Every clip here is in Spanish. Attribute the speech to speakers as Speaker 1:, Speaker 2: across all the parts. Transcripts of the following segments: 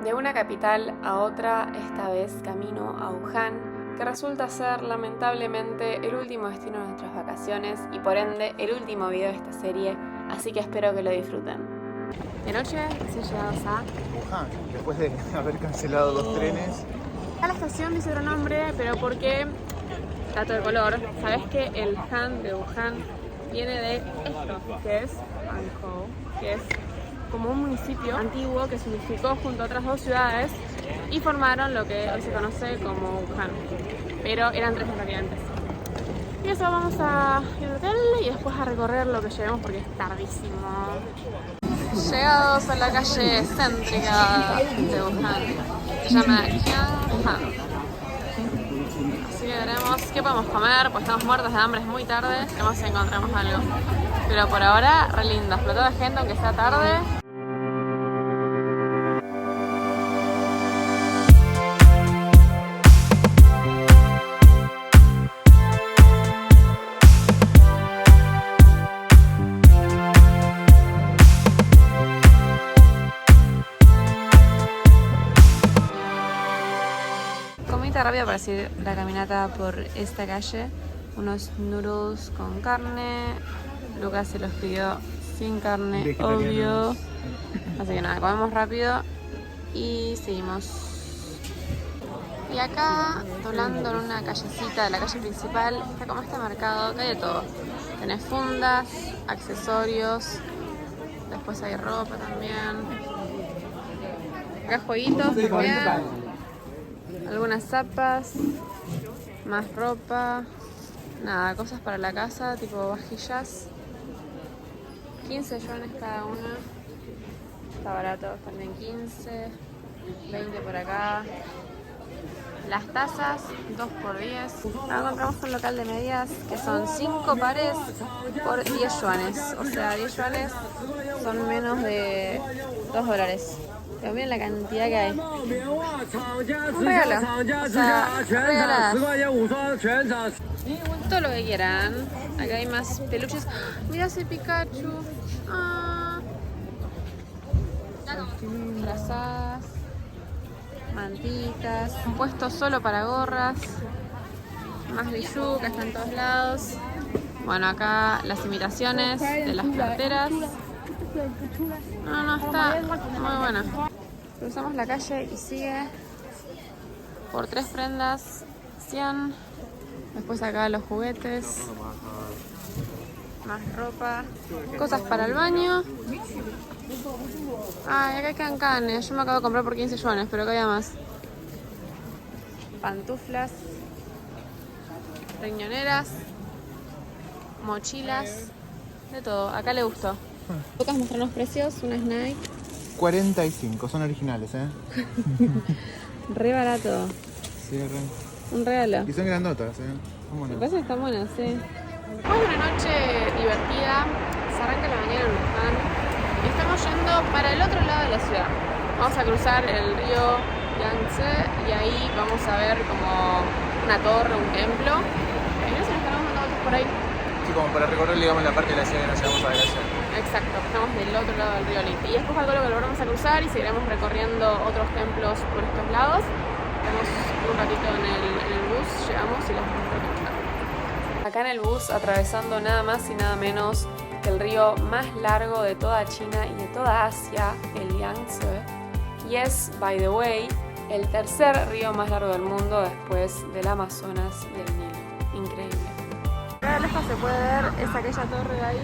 Speaker 1: De una capital a otra, esta vez camino a Wuhan, que resulta ser lamentablemente el último destino de nuestras vacaciones y por ende el último video de esta serie, así que espero que lo disfruten. De noche recién llegados a
Speaker 2: Wuhan, después de haber cancelado 2 trenes.
Speaker 1: A la estación dice otro nombre, pero porque dato de color, ¿sabes que el Han de Wuhan viene de esto, que es Hankou, que es como un municipio antiguo que se unificó junto a otras dos ciudades y formaron lo que hoy se conoce como Wuhan, pero eran 3 variantes. Y eso, vamos a ir al hotel y después a recorrer lo que llevemos porque es tardísimo. Llegados a la calle céntrica de Wuhan, se llama Qianhan. Así que veremos qué podemos comer, pues estamos muertos de hambre, es muy tarde, veremos si encontramos algo. Pero por ahora, re lindo, explotó de gente aunque sea tarde. Rápido para seguir la caminata por esta calle. Unos noodles con carne. Lucas se los pidió sin carne, obvio. Así que nada, comemos rápido y seguimos. Y acá, doblando en una callecita de la calle principal, está como este mercado que hay de todo. Tenés fundas, accesorios, después hay ropa también. Acá jueguitos también. Algunas zapas, más ropa, nada, cosas para la casa, tipo vajillas. 15 yuanes cada una, está barato, también 15, 20 por acá. Las tazas, 2 por 10. Ahora encontramos un local de medias que son 5 pares por 10 yuanes. O sea, 10 yuanes son menos de $2. Pero miren la cantidad que hay. Un regalo. O sea, regaladas. Todo lo que quieran. Acá hay más peluches. Mira ese Pikachu. Ah. Frazadas. Mantitas. Un puesto solo para gorras. Más bijú que está en todos lados. Bueno, acá las imitaciones de las carteras. No, está muy buena. Cruzamos la calle y sigue por 3 prendas, 100. Después acá los juguetes, más ropa, cosas para el baño. Ay, acá hay cancanes. Yo me acabo de comprar por 15 yuanes, pero acá había más. Pantuflas, riñoneras, mochilas, de todo. Acá le gustó. Lucas, mostrar los precios, una Nike.
Speaker 2: 45, son originales,
Speaker 1: Re barato.
Speaker 2: Sí,
Speaker 1: Un regalo.
Speaker 2: Y son grandotas,
Speaker 1: Me parece que están buenas, sí. Después de una noche divertida, se arranca la mañana en Wuhan y estamos yendo para el otro lado de la ciudad. Vamos a cruzar el río Yangtze y ahí vamos a ver como una torre, un templo. Y no sé, estaremos dando vueltas por ahí.
Speaker 2: Sí, como para recorrer, digamos, la parte de la ciudad que nos llevamos a ver.
Speaker 1: Exacto, estamos del otro lado del río Liti. Y después calculo que lo vamos a cruzar y seguiremos recorriendo otros templos por estos lados. Tenemos un ratito en el bus, llegamos y les vamos a contar. Acá en el bus, atravesando nada más y nada menos que el río más largo de toda China y de toda Asia, el Yangtze. Y es, by the way, el tercer río más largo del mundo después del Amazonas y el Nilo. Increíble. Acá de lejos se puede ver, es aquella torre de ahí.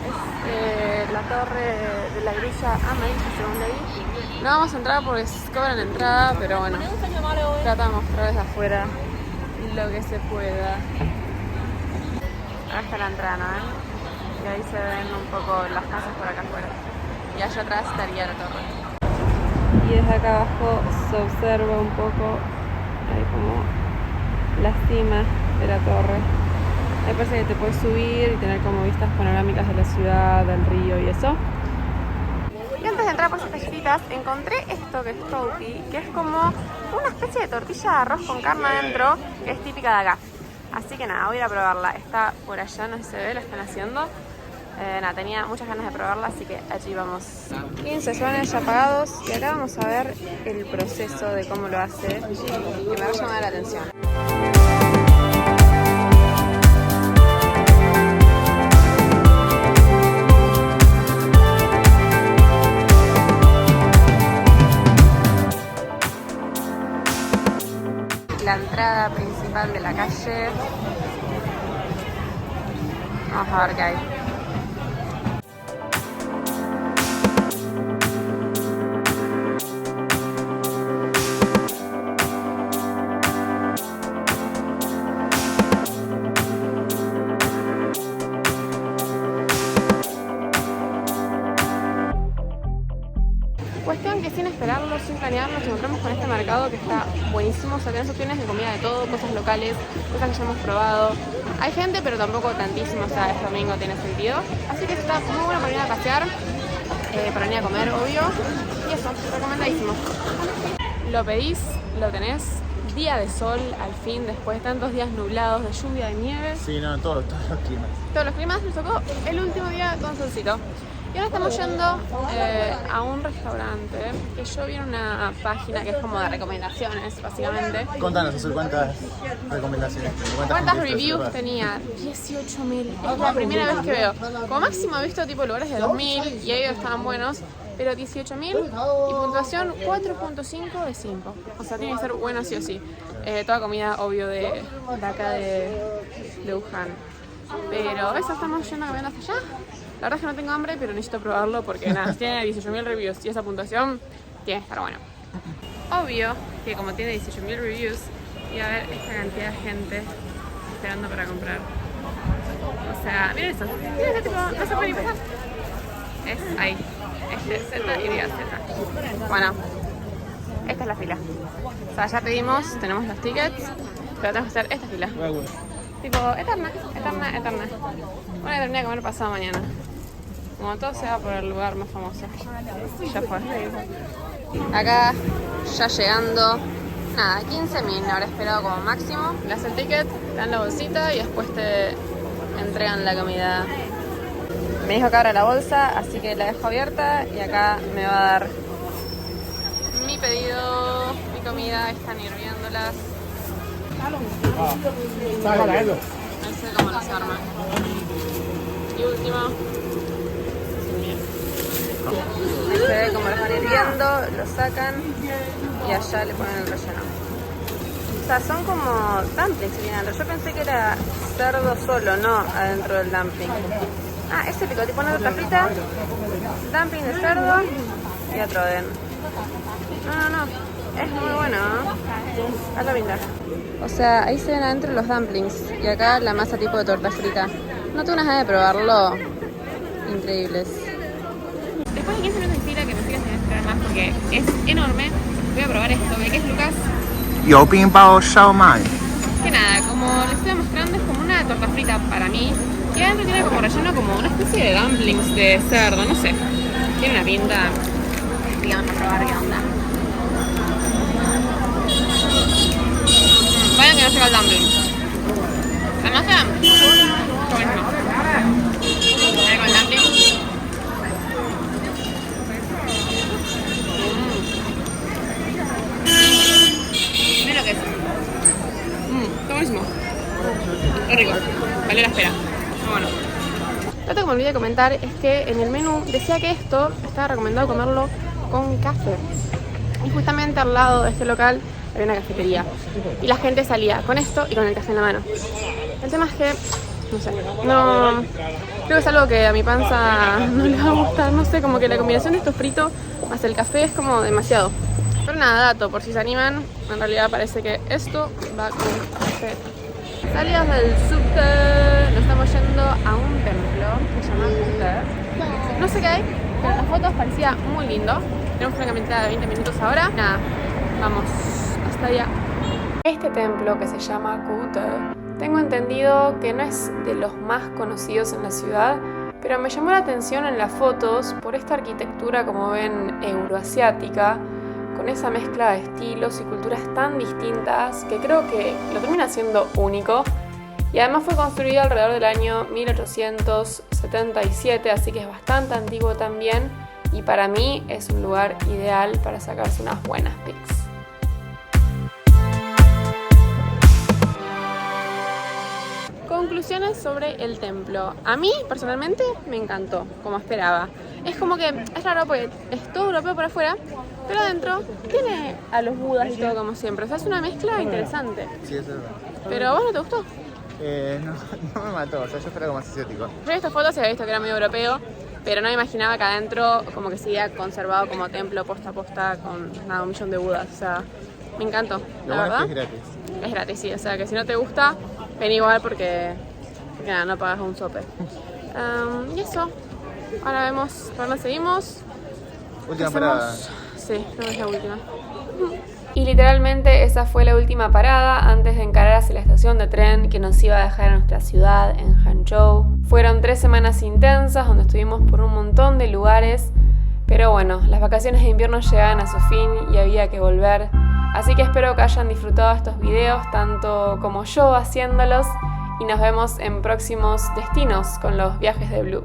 Speaker 1: Es la torre de la grilla amarilla, según leí. No vamos a entrar porque cobran entrada, pero bueno, trata de mostrar desde afuera lo que se pueda. Acá está la entrada, ¿no? Y ahí se ven un poco las casas por acá afuera. Y allá atrás estaría la torre. Y desde acá abajo se observa un poco, ahí como la cima de la torre. Me parece que te puedes subir y tener como vistas panorámicas de la ciudad, del río y eso. Y antes de entrar por esas callecitas encontré esto que es Toupi, que es como una especie de tortilla de arroz con carne adentro, que es típica de acá. Así que nada, voy a ir a probarla. Está por allá, no se ve, la están haciendo. Nada, tenía muchas ganas de probarla, así que allí vamos. 15 yuanes ya pagados y acá vamos a ver el proceso de cómo lo hace, que me va a llamar la atención. La entrada principal de la calle. Vamos a ver qué hay. Cuestión que sin esperarlo, sin planearlo, nos encontramos con este mercado que está buenísimo. O sea, tenés opciones de comida de todo, cosas locales, cosas que ya hemos probado. Hay gente, pero tampoco tantísimo, o sea, este domingo tiene sentido. Así que está muy bueno para ir a pasear, para venir a comer, obvio. Y eso, recomendadísimo. Lo pedís, lo tenés. Día de sol, al fin, después de tantos días nublados, de lluvia, de nieve.
Speaker 2: Sí, no, todos los climas.
Speaker 1: Todos los climas, nos tocó el último día con solcito. Y ahora estamos yendo a un restaurante que yo vi en una página que es como de recomendaciones, básicamente.
Speaker 2: Contanos, Azul, ¿cuántas recomendaciones?
Speaker 1: ¿Cuántas reviews tenía? 18.000. Es la primera vez que veo. Como máximo he visto tipo lugares de 2.000 y ellos estaban buenos, pero 18.000 y puntuación 4.5 de 5. O sea, tiene que ser bueno sí o sí. Toda comida, obvio, de acá de Wuhan. Pero eso, estamos yendo caminando hasta allá. La verdad es que no tengo hambre, pero necesito probarlo porque nada, tiene 18.000 reviews y esa puntuación tiene que estar bueno. Obvio que como tiene 18.000 reviews, iba a haber esta cantidad de gente esperando para comprar. O sea, miren eso. Miren ese tipo, no se puede ni pasar. Es ahí. Z y diga Z. Bueno, esta es la fila. O sea, ya pedimos, tenemos los tickets, pero tenemos que hacer esta fila. Tipo, eterna. Voy a terminar de comer pasado mañana. Como todo se va por el lugar más famoso. Ya fue. Acá, ya llegando. Nada, 15.000 me habré esperado como máximo. Le hacen el ticket, te dan la bolsita y después te entregan la comida. Me dijo que abra la bolsa, así que la dejo abierta y acá me va a dar mi pedido, mi comida. Están hirviéndolas. No sé cómo las arman. Y último. Se ve como lo van hirviendo, lo sacan y allá le ponen el relleno. O sea, son como dumplings que tienen adentro. Yo pensé que era cerdo solo, no adentro del dumpling. Ah, es típico, tipo una torta frita, dumpling de cerdo y otro de... No. Es muy bueno, ¿no? Haz la pinta. O sea, ahí se ven adentro los dumplings y acá la masa tipo de torta frita. No tengo unas ganas de probarlo. Increíbles. Después de 15 minutos de fila, que me sigas sin esperar más porque es enorme, voy a probar esto. ¿Qué es, Lucas?
Speaker 2: Yo Bao Shao Mai.
Speaker 1: Que nada, como les estoy mostrando, es como una torta frita para mí. Y adentro tiene como relleno como una especie de dumplings de cerdo, no sé. Tiene una pinta. Digamos, a probar qué onda. Vayan que no llega el dumpling. La masa, está buenísimo. Voy con el dumpling. Miren lo que es. Está buenísimo. Qué rico. Vale la espera. Muy bueno. Lo que me olvidé de comentar es que en el menú decía que esto estaba recomendado comerlo con café. Y justamente al lado de este local había una cafetería. Y la gente salía con esto y con el café en la mano. El tema es que, no sé, no... Creo que es algo que a mi panza no le va a gustar. No sé, como que la combinación de esto frito más el café es como demasiado. Pero nada, dato, por si se animan, en realidad parece que esto va con café. Salidas del subte, nos estamos yendo a un templo que se llama Kute. No sé qué hay, pero en las fotos parecía muy lindo. Tenemos una caminata de 20 minutos ahora. Nada, vamos hasta allá. Este templo que se llama Kute, tengo entendido que no es de los más conocidos en la ciudad, pero me llamó la atención en las fotos por esta arquitectura, como ven, euroasiática, con esa mezcla de estilos y culturas tan distintas que creo que lo termina siendo único. Y además fue construido alrededor del año 1877, así que es bastante antiguo también. Y para mí es un lugar ideal para sacarse unas buenas pics. Conclusiones sobre el templo. A mí, personalmente, me encantó, como esperaba. Es como que es raro porque es todo europeo por afuera, pero adentro tiene a los budas y todo como siempre. O sea, es una mezcla interesante.
Speaker 2: Sí, eso es verdad.
Speaker 1: Pero ¿a vos no te gustó?
Speaker 2: No me mató, o sea, yo esperaba más asiático.
Speaker 1: Yo he visto fotos y había visto que era medio europeo, pero no me imaginaba que adentro como que seguía conservado como templo posta a posta con nada, un millón de budas. O sea, me encantó,
Speaker 2: Lo
Speaker 1: la
Speaker 2: bueno
Speaker 1: verdad.
Speaker 2: es que es gratis.
Speaker 1: Es gratis, sí, o sea que si no te gusta, ven igual porque nada, no pagas un sope. Y eso, ahora vemos, ahora seguimos.
Speaker 2: Última
Speaker 1: Hacemos-
Speaker 2: parada.
Speaker 1: Sí, no es la última. Y literalmente esa fue la última parada antes de encarar hacia la estación de tren que nos iba a dejar a nuestra ciudad en Hangzhou. Fueron 3 semanas intensas donde estuvimos por un montón de lugares, pero bueno, las vacaciones de invierno llegaban a su fin y había que volver. Así que espero que hayan disfrutado estos videos tanto como yo haciéndolos y nos vemos en próximos destinos con los viajes de Blue.